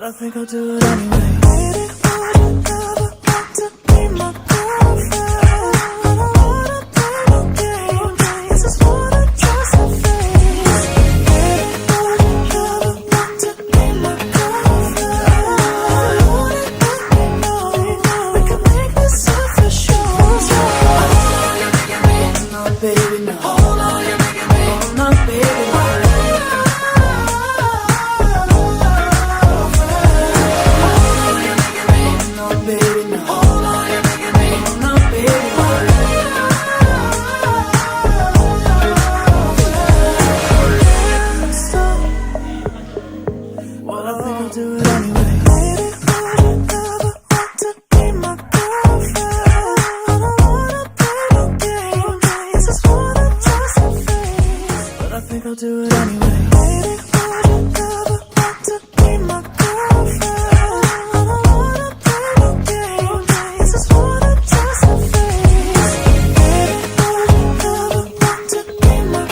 but I think I'll do it anyway. Baby, would you ever want to be my girlfriend? I don't wanna play no games, I just wanna trust your face. Baby, would you ever want to be my girlfriend? I want it, let me know. We can make this official. Hold on, you're making me. No, baby, no. Hold on, you're making me. Oh, no, baby, no. Do it anyway. Baby, would you ever want to be my girlfriend? I don't wanna play no games, I just wanna trust your face. But I think I'll do it anyway. Baby, would you ever want to be my girlfriend? I don't wanna play no games, I just wanna trust your face. Baby, would you ever want to be my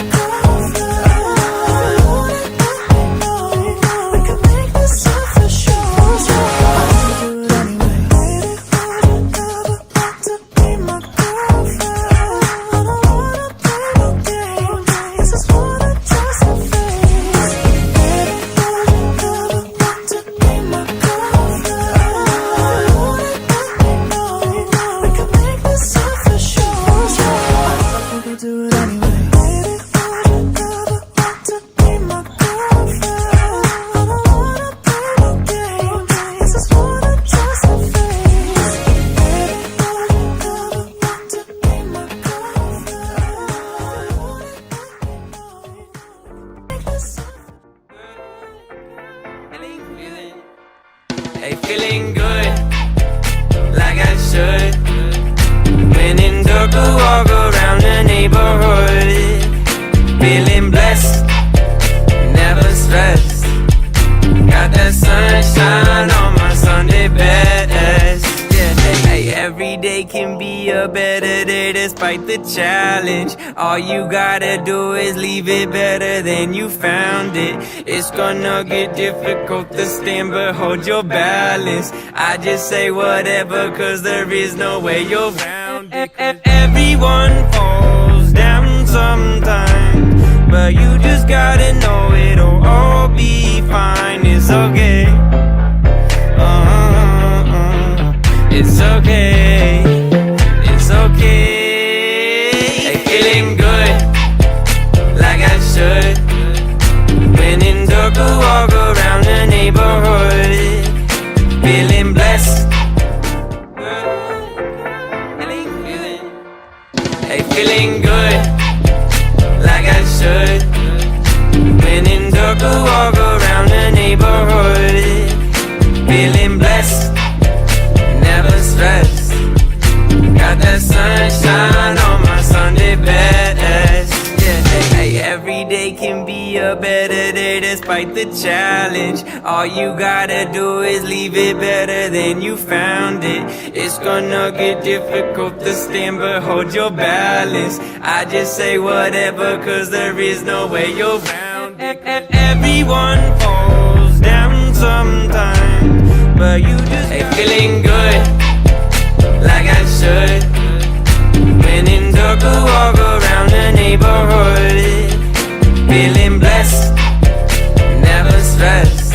girlfriend? I want it, let me know. We can make this Hey, feeling good, like I should. When in dark, I walk around the neighborhood. Feeling blessed, never stressed. Got that sunshine on my Sunday best. Yeah, hey, every day can be a better day despite the challenge. All you gotta do is leave it better than you found it. It's gonna get difficult to stand, but hold your balance. I just say whatever, cause there is no way you're round it. Everyone falls down sometime, but you just gotta know it'll all be fine. It's okay. It's okay. It's okay. Hey, feeling good, like I should. When in dark, I walk around the neighborhood. Feeling blessed. Hey, feeling good, like I should. When in dark, I walk around the neighborhood. Feeling blessed, never stressed. Got that sunshine on my Sunday best. Yeah, hey, every day can be a better day despite the challenge. All you gotta do is leave it better than you found it. It's gonna get difficult to stand, but hold your balance. I just say whatever, cause there is no way you're round it. Everyone falls down sometime, but you just feeling good, like I should. When in dark, I walk around the neighborhood. Feeling blessed, never stressed.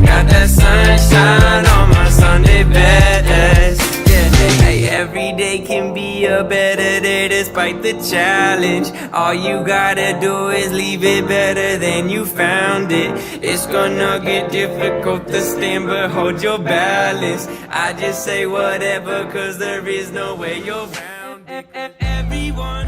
Got that sunshine on my Sunday best. Yeah, hey, every day can be a better day despite the challenge. All you gotta do is leave it better than you found it. It's gonna get difficult to stand, but hold your balance. I just say whatever, cause there is no way you're round it. Everyone